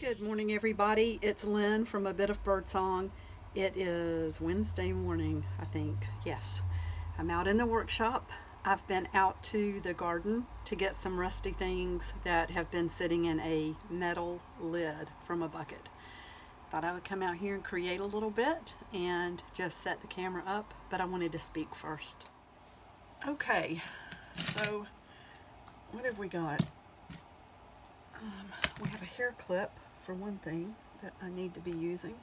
Good morning, everybody. It's Lynn from A Bit of Birdsong. It is Wednesday morning, I think. Yes, I'm out in the workshop. I've been out to the garden to get some rusty things that have been sitting in a metal lid from a bucket. Thought I would come out here and create a little bit and just set the camera up, but I wanted to speak first. Okay, so what have we got? We have a hair clip for one thing that I need to be using,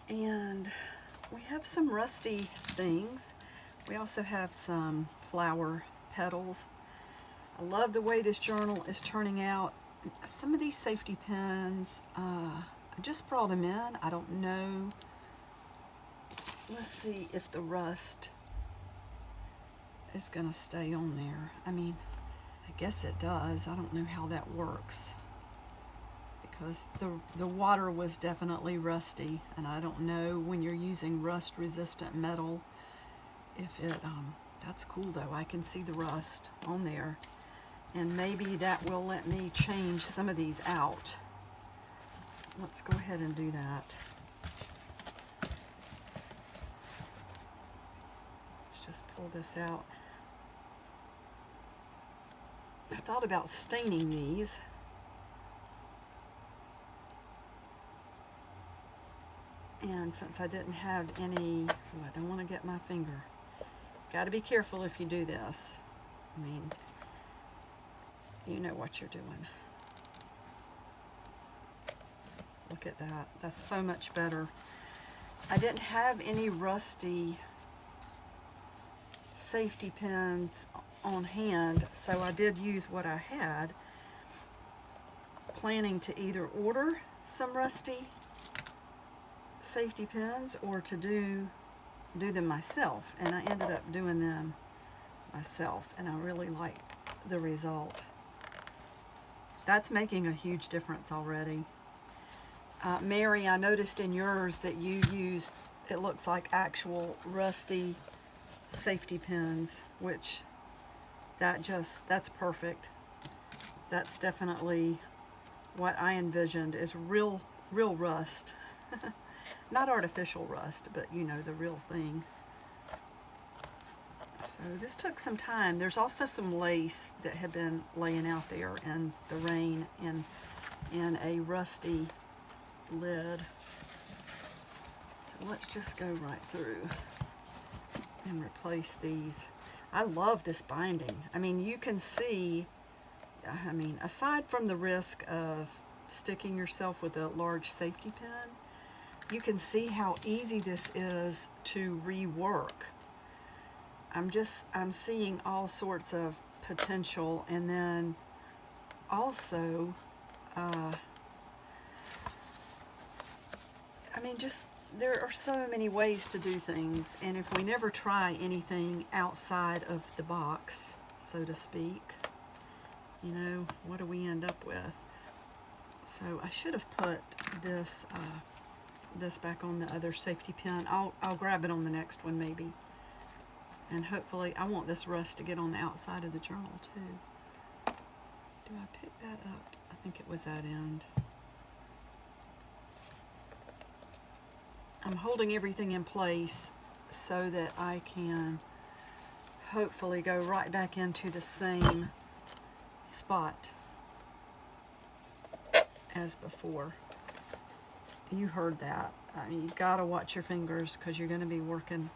and we have some rusty things. We also have some flower petals. I love the way this journal is turning out. Some of these safety pins, I just brought them in. I don't know. Let's see if the rust is gonna stay on there. I mean, I guess it does. I don't know how that works, because the water was definitely rusty, and I don't know when you're using rust resistant metal if it that's cool though. I can see the rust on there, and maybe that will let me change some of these out. Let's go ahead and do that. Let's just pull this out. I thought about staining these. And since I didn't have any, I don't want to get my finger. Got to be careful if you do this. I mean, you know what you're doing. Look at that. That's so much better. I didn't have any rusty safety pins on hand, so I did use what I had, planning to either order some rusty safety pins or to do them myself, and I ended up doing them myself, and I really like the result. That's making a huge difference already. Mary, I noticed in yours that you used, it looks like actual rusty safety pins, which that's perfect. That's definitely what I envisioned, is real rust. Not artificial rust, but you know, the real thing. So this took some time. There's also some lace that had been laying out there in the rain in a rusty lid. So let's just go right through and replace these. I love this binding. I mean, you can see, I mean, aside from the risk of sticking yourself with a large safety pin, you can see how easy this is to rework. I'm seeing all sorts of potential, and then also, I mean, just there are so many ways to do things, and if we never try anything outside of the box, so to speak, you know, what do we end up with? So I should have put this back on the other safety pin. I'll grab it on the next one maybe, and hopefully I want this rust to get on the outside of the journal too. Do I pick that up? I think it was that end. I'm holding everything in place so that I can hopefully go right back into the same spot as before. You heard that. I mean, you've got to watch your fingers, because you're going to be working,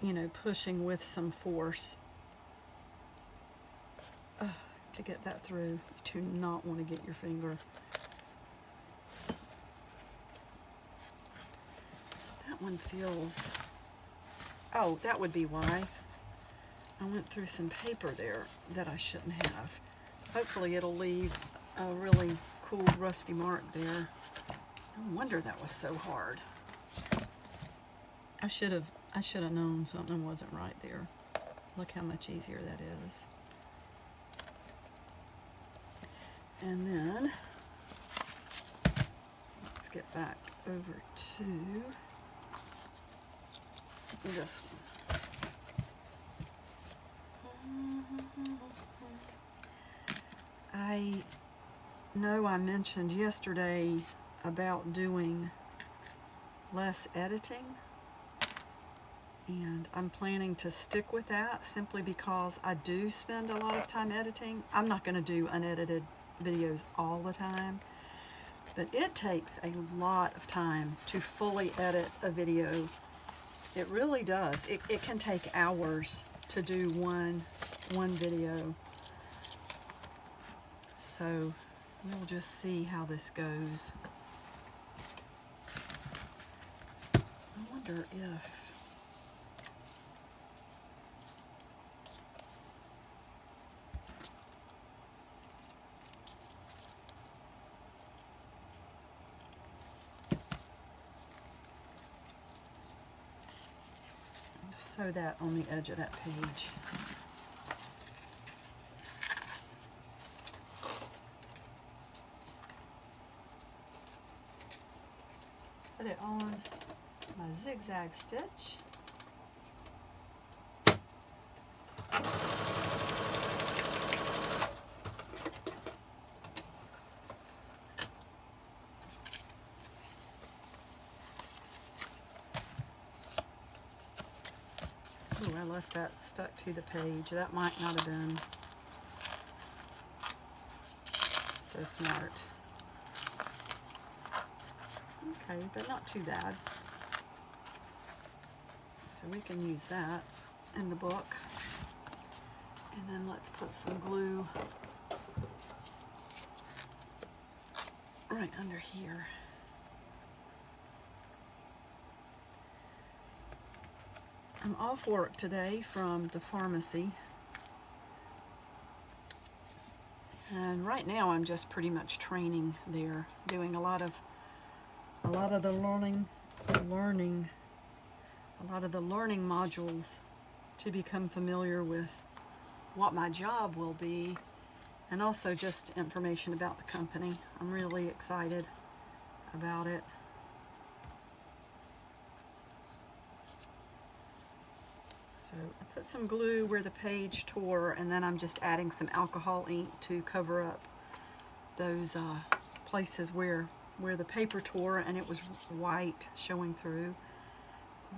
you know, pushing with some force to get that through. You do not want to get your finger. That one feels, oh, that would be why. I went through some paper there that I shouldn't have. Hopefully it'll leave a really cool rusty mark there. No wonder that was so hard. I should have known something wasn't right there. Look how much easier that is. And then let's get back over to this one. I know I mentioned yesterday about doing less editing, and I'm planning to stick with that simply because I do spend a lot of time editing. I'm not going to do unedited videos all the time, but it takes a lot of time to fully edit a video. It really does. It can take hours to do one video. So we'll just see how this goes. I wonder if sew that on the edge of that page. Put it on my zigzag stitch. Ooh, I left that stuck to the page. That might not have been so smart. Okay, but not too bad. So we can use that in the book. And then let's put some glue right under here. I'm off work today from the pharmacy, and right now I'm just pretty much training there, doing a lot of the learning modules to become familiar with what my job will be, and also just information about the company. I'm really excited about it. So I put some glue where the page tore, and then I'm just adding some alcohol ink to cover up those places where the paper tore and it was white showing through.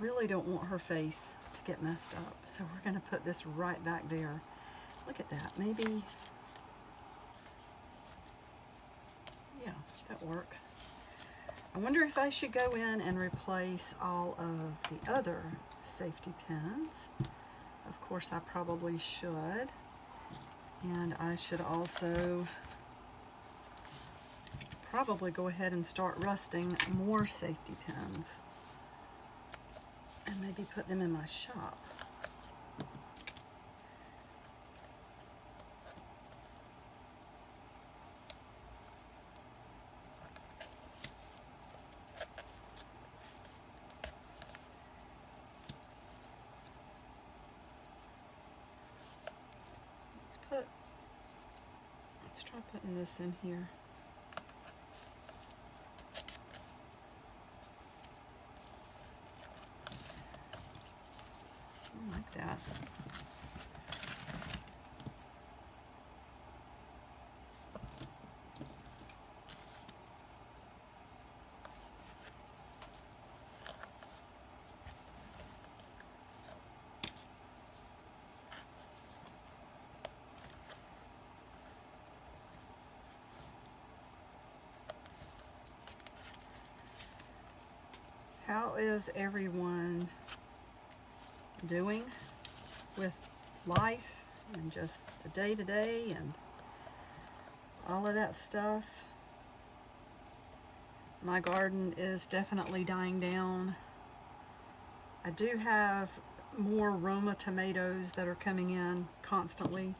Really don't want her face to get messed up, so we're going to put this right back there. Look at that. Maybe, yeah, that works. I wonder if I should go in and replace all of the other safety pins. Of course, I probably should. And I should also probably go ahead and start rusting more safety pins and maybe put them in my shop. Let's try putting this in here. I like that. How is everyone doing with life and just the day-to-day and all of that stuff? My garden is definitely dying down. I do have more Roma tomatoes that are coming in constantly,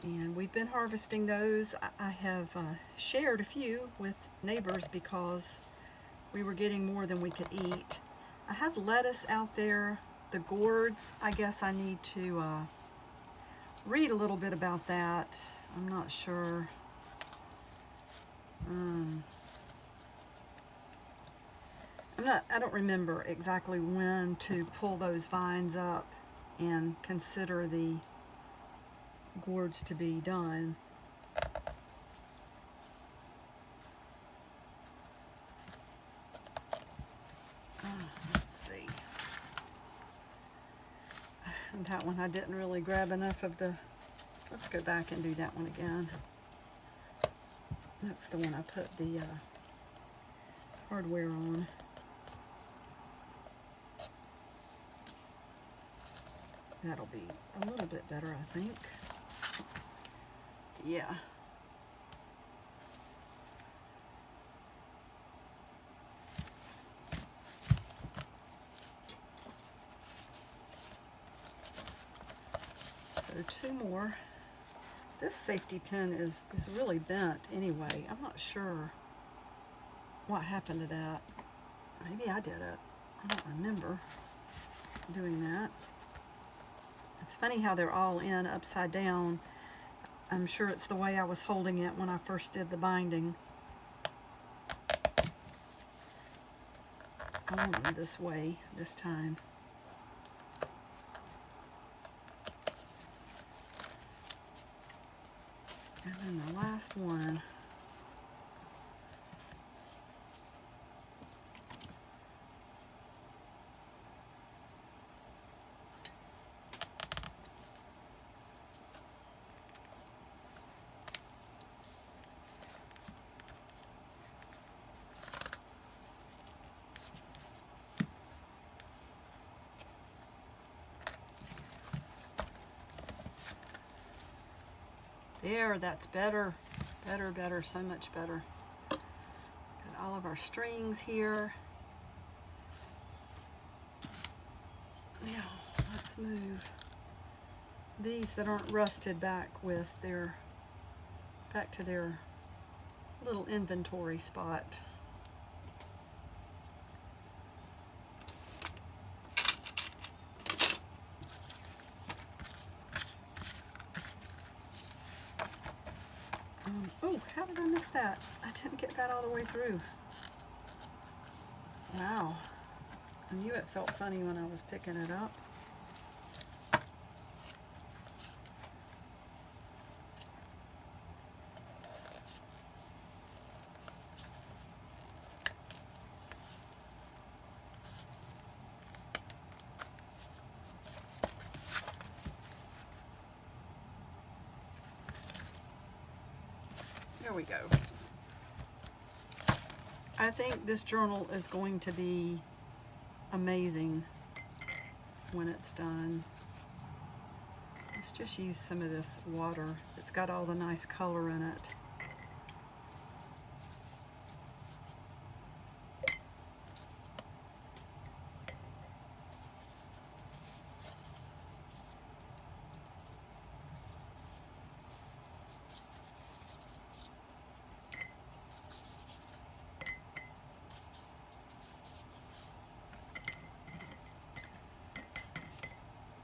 and we've been harvesting those. I have shared a few with neighbors because we were getting more than we could eat. I have lettuce out there. The gourds, I guess I need to read a little bit about that. I'm not sure. I don't remember exactly when to pull those vines up and consider the gourds to be done. And that one I didn't really grab enough of the, let's go back and do that one again. That's the one I put the hardware on. That'll be a little bit better, I think. Yeah. So two more. This safety pin is really bent anyway. I'm not sure what happened to that. Maybe I did it. I don't remember doing that. It's funny how they're all in upside down. I'm sure it's the way I was holding it when I first did the binding. I want them this way this time. And then the last one. There, that's better. Better, better, so much better. Got all of our strings here. Now, let's move these that aren't rusted back to their little inventory spot. Oh, how did I miss that? I didn't get that all the way through. Wow. I knew it felt funny when I was picking it up. There we go. I think this journal is going to be amazing when it's done. Let's just use some of this water. It's got all the nice color in it.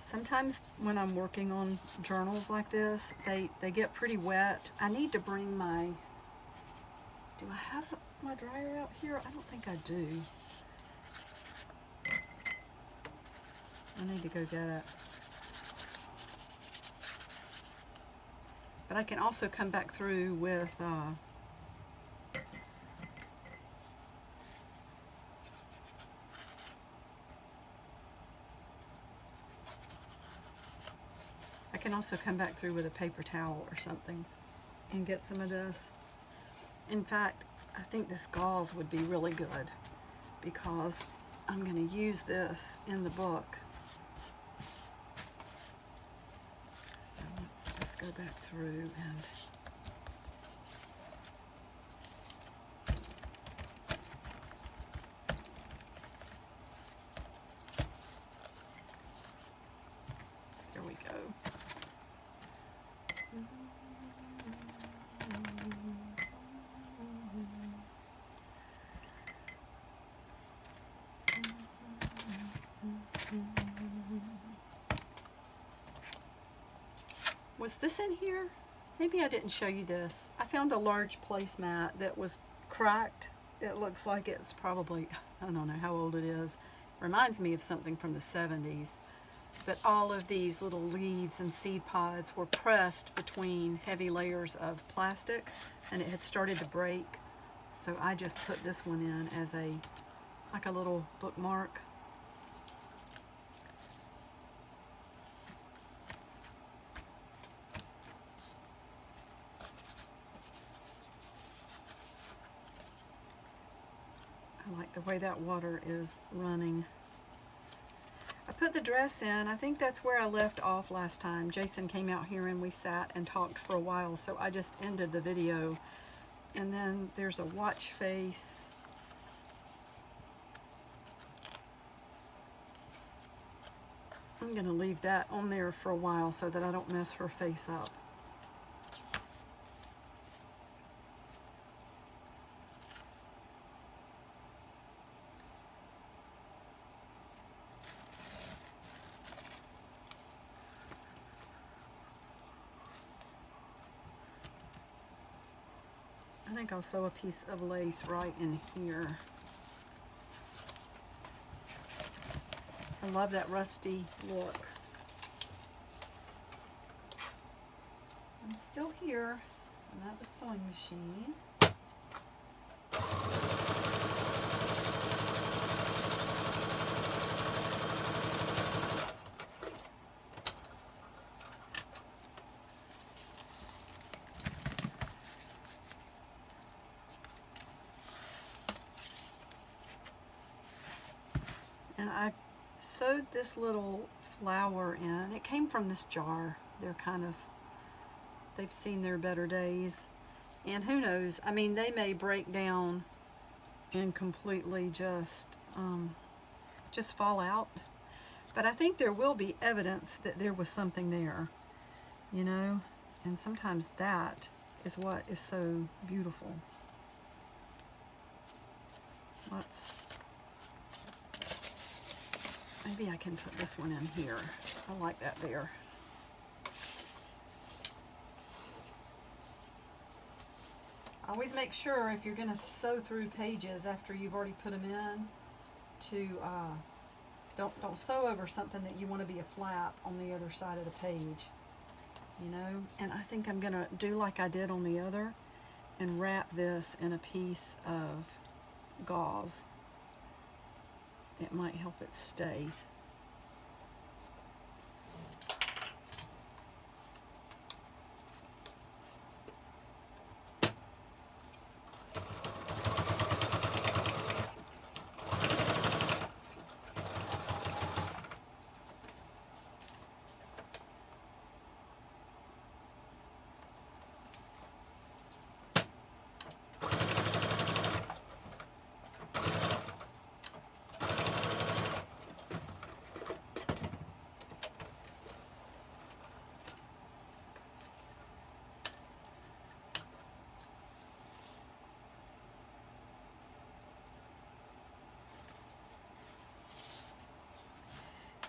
Sometimes when I'm working on journals like this, they get pretty wet. I need to bring my, do I have my dryer out here? I don't think I do. I need to go get it. But I can also come back through with a paper towel or something and get some of this. In fact, I think this gauze would be really good because I'm going to use this in the book. So let's just go back through and there we go. Was this in here? Maybe I didn't show you this. I found a large placemat that was cracked. It looks like it's probably, I don't know how old it is. Reminds me of something from the 70s. But all of these little leaves and seed pods were pressed between heavy layers of plastic and it had started to break. So I just put this one in as like a little bookmark. like the way that water is running. I put the dress in. I think that's where I left off last time. Jason came out here and we sat and talked for a while, so I just ended the video. And then there's a watch face. I'm going to leave that on there for a while so that I don't mess her face up. I think I'll sew a piece of lace right in here. I love that rusty look. I'm still here. I'm at the sewing machine. And I sewed this little flower in. It came from this jar. They've seen their better days. And who knows, I mean, they may break down and completely just fall out. But I think there will be evidence that there was something there, you know? And sometimes that is what is so beautiful. Maybe I can put this one in here. I like that there. Always make sure if you're going to sew through pages after you've already put them in to don't sew over something that you want to be a flap on the other side of the page, you know. And I think I'm going to do like I did on the other and wrap this in a piece of gauze. It might help it stay.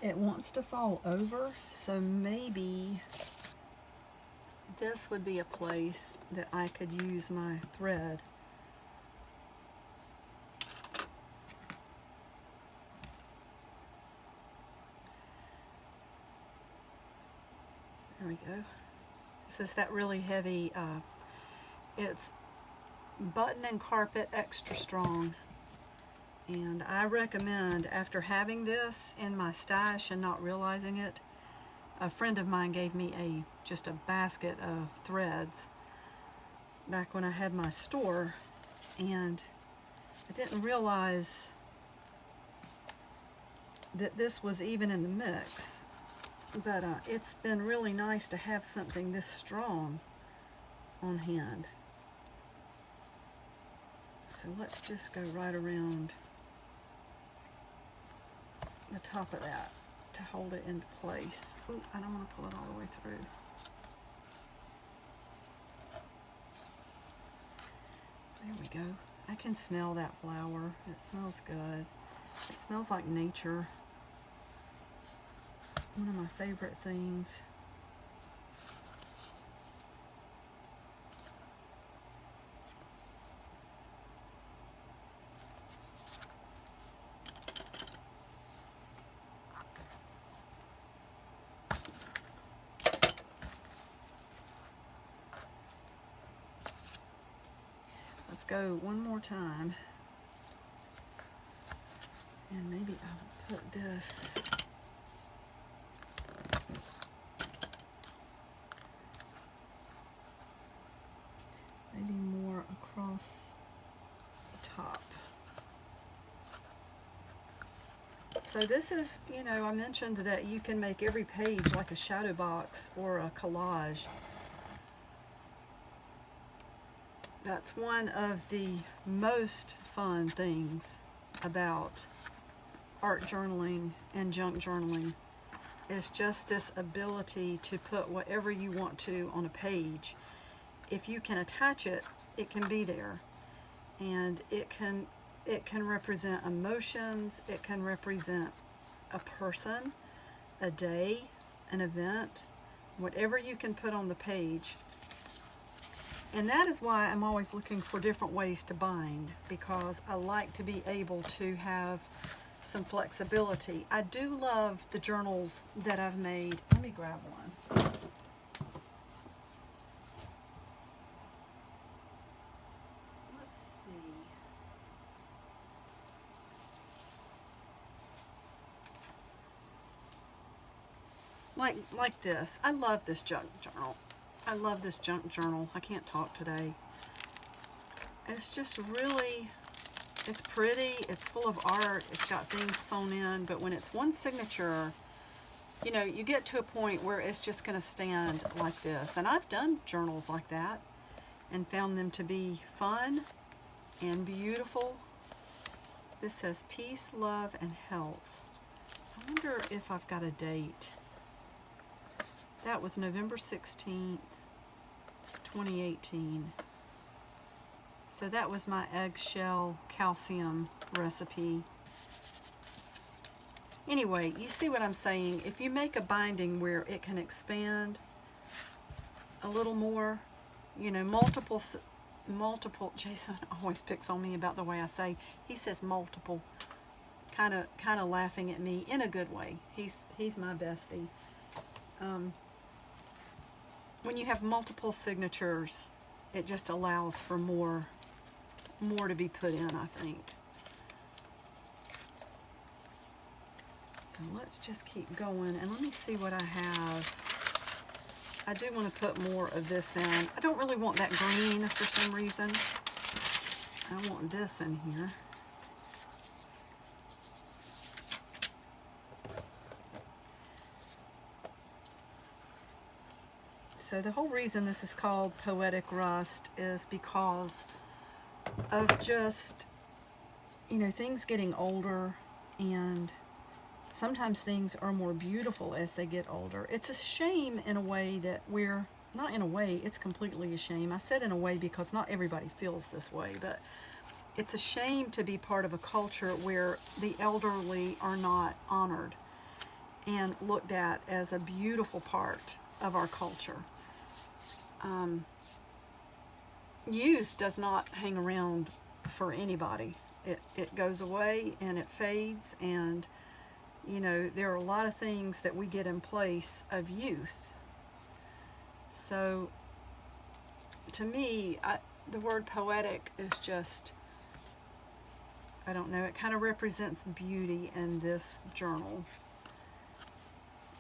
It wants to fall over, so maybe this would be a place that I could use my thread. There we go. This is that really heavy, it's button and carpet extra strong. And I recommend, after having this in my stash and not realizing it, a friend of mine gave me just a basket of threads back when I had my store, and I didn't realize that this was even in the mix. But it's been really nice to have something this strong on hand. So let's just go right around the top of that to hold it into place. Ooh, I don't want to pull it all the way through. There we go. I can smell that flower. It smells good. It smells like nature. One of my favorite things. Let's go one more time. And maybe I'll put this maybe more across the top. So this is, you know, I mentioned that you can make every page like a shadow box or a collage. That's one of the most fun things about art journaling and junk journaling, is just this ability to put whatever you want to on a page. If you can attach it, it can be there. And it can represent emotions, it can represent a person, a day, an event, whatever you can put on the page. And that is why I'm always looking for different ways to bind, because I like to be able to have some flexibility. I do love the journals that I've made. Let me grab one. Let's see. Like this. I love this junk journal. I love this junk journal. I can't talk today. It's just really, it's pretty, it's full of art, it's got things sewn in, but when it's one signature, you know, you get to a point where it's just going to stand like this. And I've done journals like that and found them to be fun and beautiful. This says peace, love, and health. I wonder if I've got a date. That was November 16th, 2018. So that was my eggshell calcium recipe. Anyway, you see what I'm saying? If you make a binding where it can expand a little more, you know, multiple, Jason always picks on me about the way I say, he says multiple, kind of laughing at me in a good way. He's my bestie. When you have multiple signatures, it just allows for more to be put in, I think. So let's just keep going, and let me see what I have. I do want to put more of this in. I don't really want that green for some reason. I want this in here. So the whole reason this is called Poetic Rust is because of just, you know, things getting older, and sometimes things are more beautiful as they get older. It's a shame in a way that we're, not in a way, it's completely a shame. I said in a way because not everybody feels this way, but it's a shame to be part of a culture where the elderly are not honored and looked at as a beautiful part of our culture. Youth does not hang around for anybody. It goes away and it fades, and you know, there are a lot of things that we get in place of youth. So to me, the word poetic is just, I don't know, it kind of represents beauty in this journal.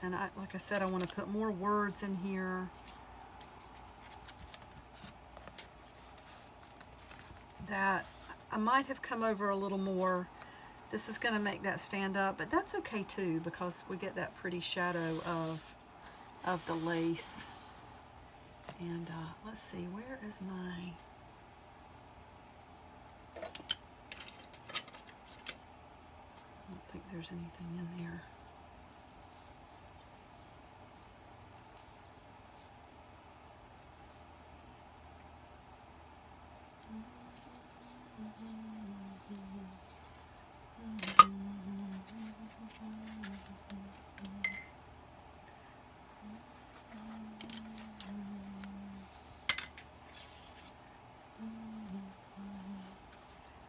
And like I said, I want to put more words in here. That I might have come over a little more. This is going to make that stand up, but that's okay too, because we get that pretty shadow of the lace. And let's see, where is my... I don't think there's anything in there.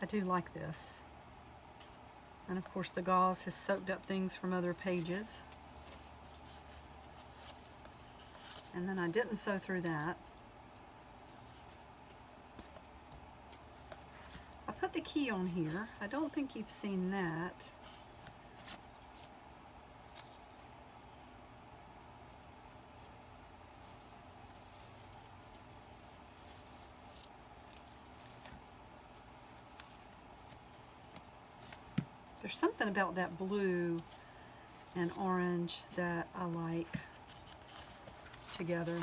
I do like this. And of course the gauze has soaked up things from other pages. And then I didn't sew through that. I put the key on here. I don't think you've seen that. There's something about that blue and orange that I like together.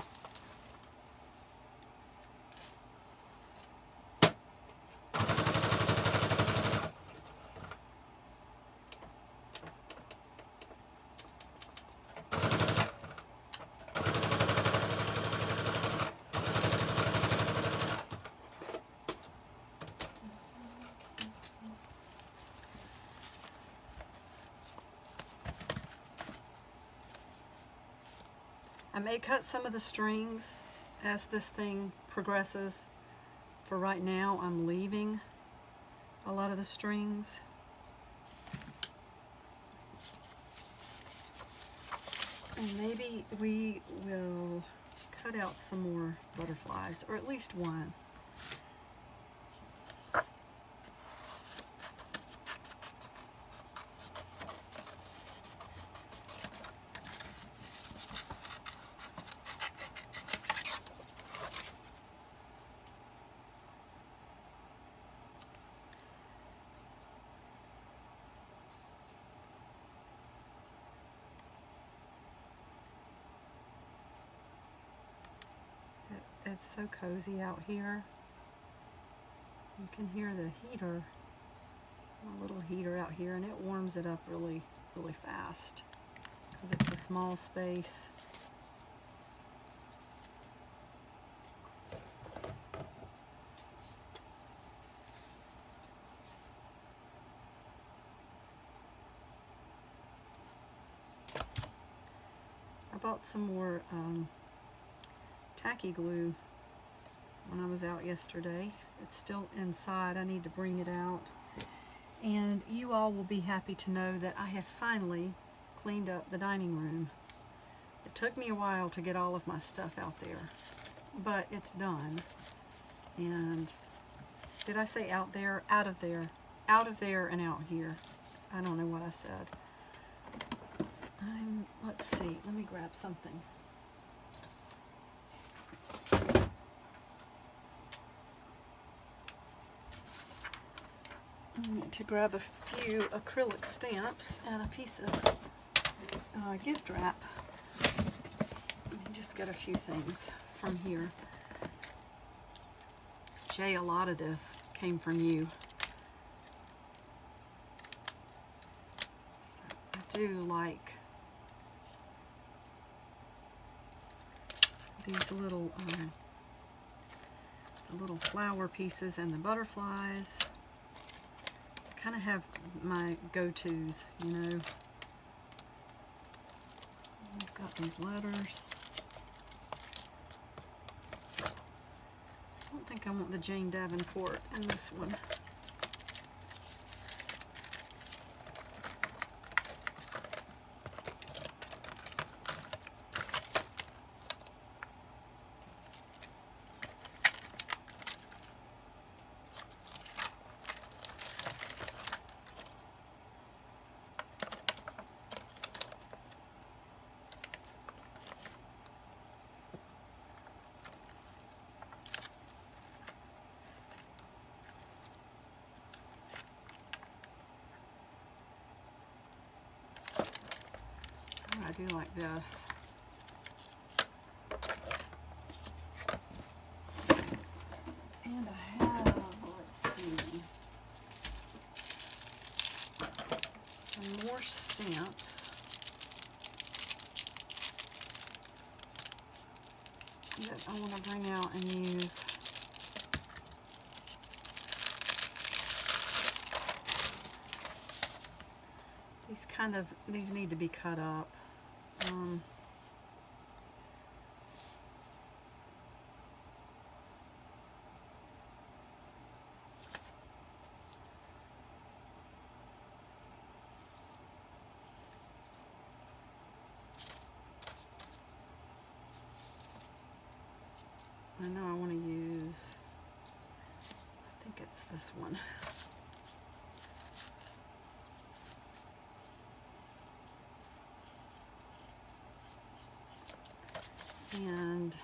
I may cut some of the strings as this thing progresses. For right now, I'm leaving a lot of the strings. And maybe we will cut out some more butterflies, or at least one. It's so cozy out here. You can hear the heater, a little heater out here, and it warms it up really, really fast because it's a small space. I bought some more tacky glue when I was out yesterday. It's still inside. I need to bring it out. And you all will be happy to know that I have finally cleaned up the dining room. It took me a while to get all of my stuff out there, but it's done. And did I say out there? Out of there. Out of there and out here. I don't know what I said. Let's see. Let me grab something. I need to grab a few acrylic stamps and a piece of gift wrap. Let me just get a few things from here. Jay, a lot of this came from you. So I do like these little the little flower pieces and the butterflies. Kind of have my go-tos, you know. I've got these letters. I don't think I want the Jane Davenport in this one. I do like this. And I have, let's see, some more stamps that I want to bring out and use. These need to be cut up. I know I want to use, I think it's this one. And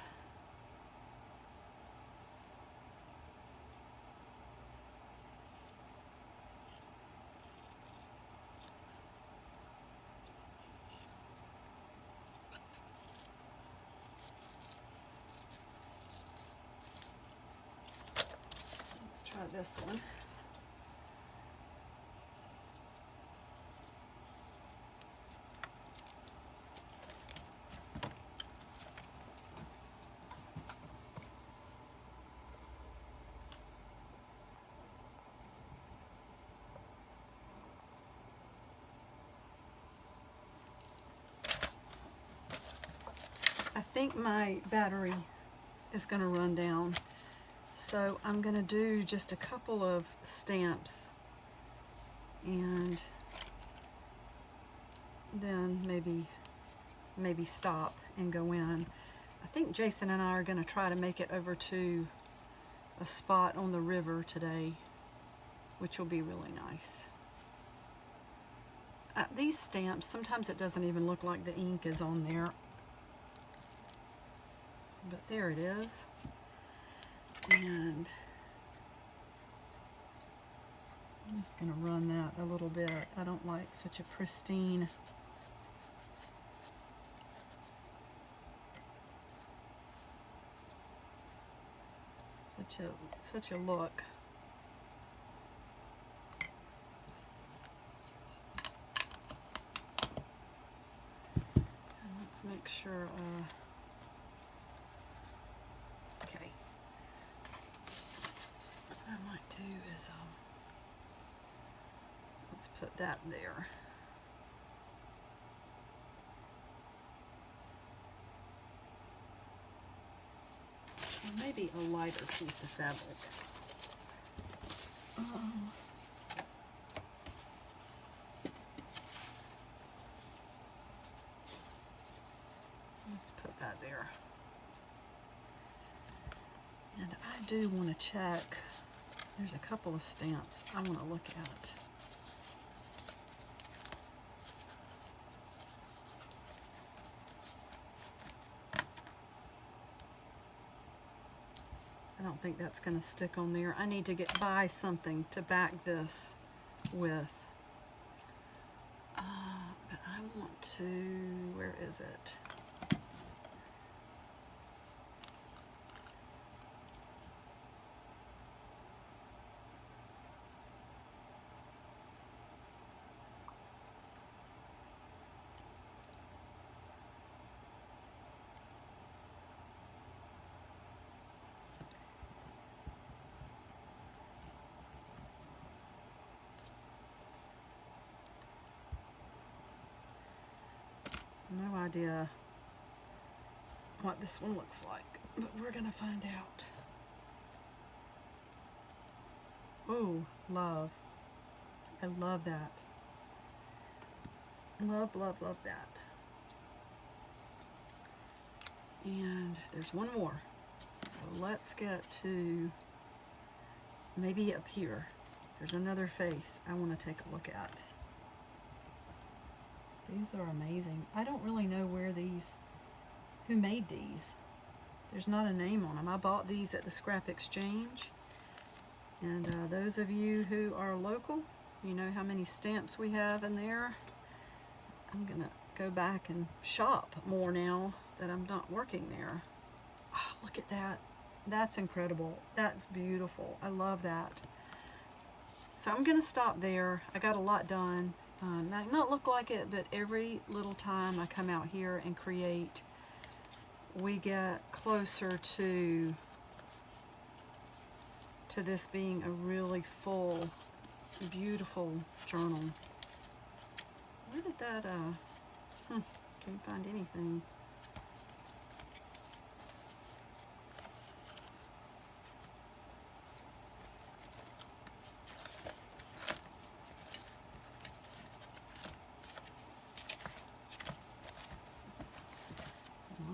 this one. I think my battery is going to run down, so I'm going to do just a couple of stamps and then maybe stop and go in. I think Jason and I are going to try to make it over to a spot on the river today, which will be really nice. These stamps, sometimes it doesn't even look like the ink is on there. But there it is. And I'm just going to run that a little bit. I don't like such a pristine such a look. And let's make sure okay. What I might do is let's put that there. And maybe a lighter piece of fabric. Let's put that there. And I do want to check. There's a couple of stamps I want to look at. I don't think that's going to stick on there. I need to buy something to back this with. But I want to, where is it? No idea what this one looks like, but we're gonna find out. Oh, love. I love that. Love, love, love that. And there's one more. So let's get to maybe up here. There's another face I want to take a look at. These are amazing. I don't really know who made these. There's not a name on them. I bought these at the Scrap Exchange. And those of you who are local, you know how many stamps we have in there. I'm gonna go back and shop more now that I'm not working there. Oh, look at that. That's incredible. That's beautiful. I love that. So I'm gonna stop there. I got a lot done. Might not look like it, but every little time I come out here and create, we get closer to this being a really full, beautiful journal. Where did that, can't find anything.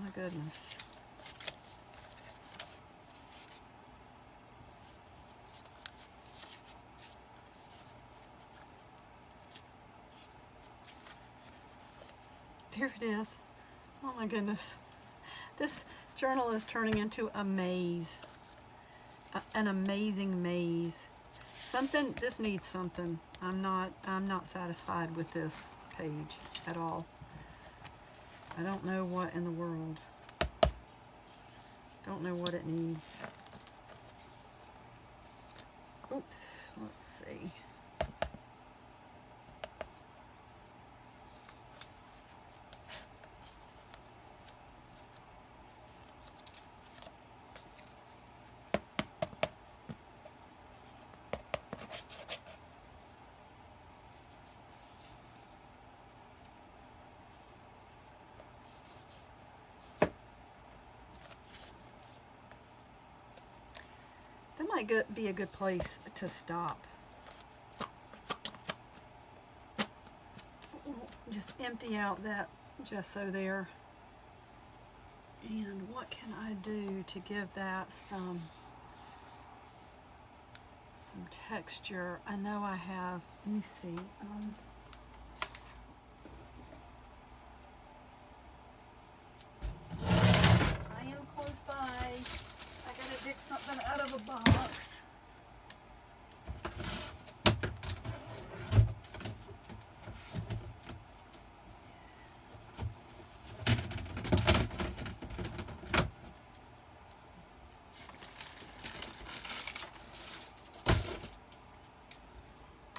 My goodness. There it is. Oh my goodness. This journal is turning into a maze. An amazing maze. This needs something. I'm not satisfied with this page at all. I don't know what in the world. Don't know what it needs. Oops, let's see. That might be a good place to stop. Just empty out that gesso there. And what can I do to give that some texture? I know I have, let me see. I am close by. I gotta dig something out of a box.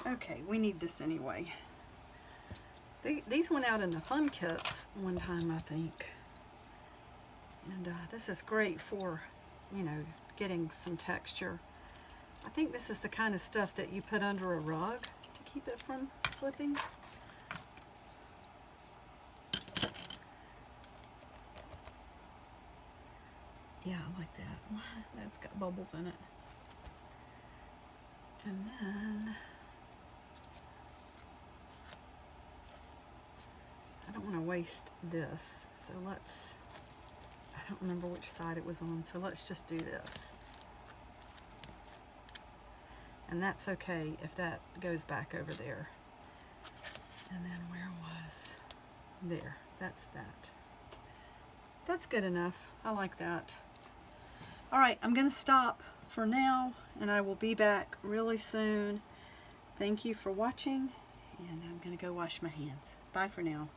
Okay, we need this anyway. These went out in the fun kits one time, I think. And this is great for, you know, getting some texture. I think this is the kind of stuff that you put under a rug to keep it from slipping. Yeah, I like that. That's got bubbles in it. And then I don't want to waste this, so I don't remember which side it was on, so let's just do this. And that's okay if that goes back over there. And then where was, there, that's that. That's good enough. I like that. All right, I'm going to stop for now, and I will be back really soon. Thank you for watching, and I'm going to go wash my hands. Bye for now.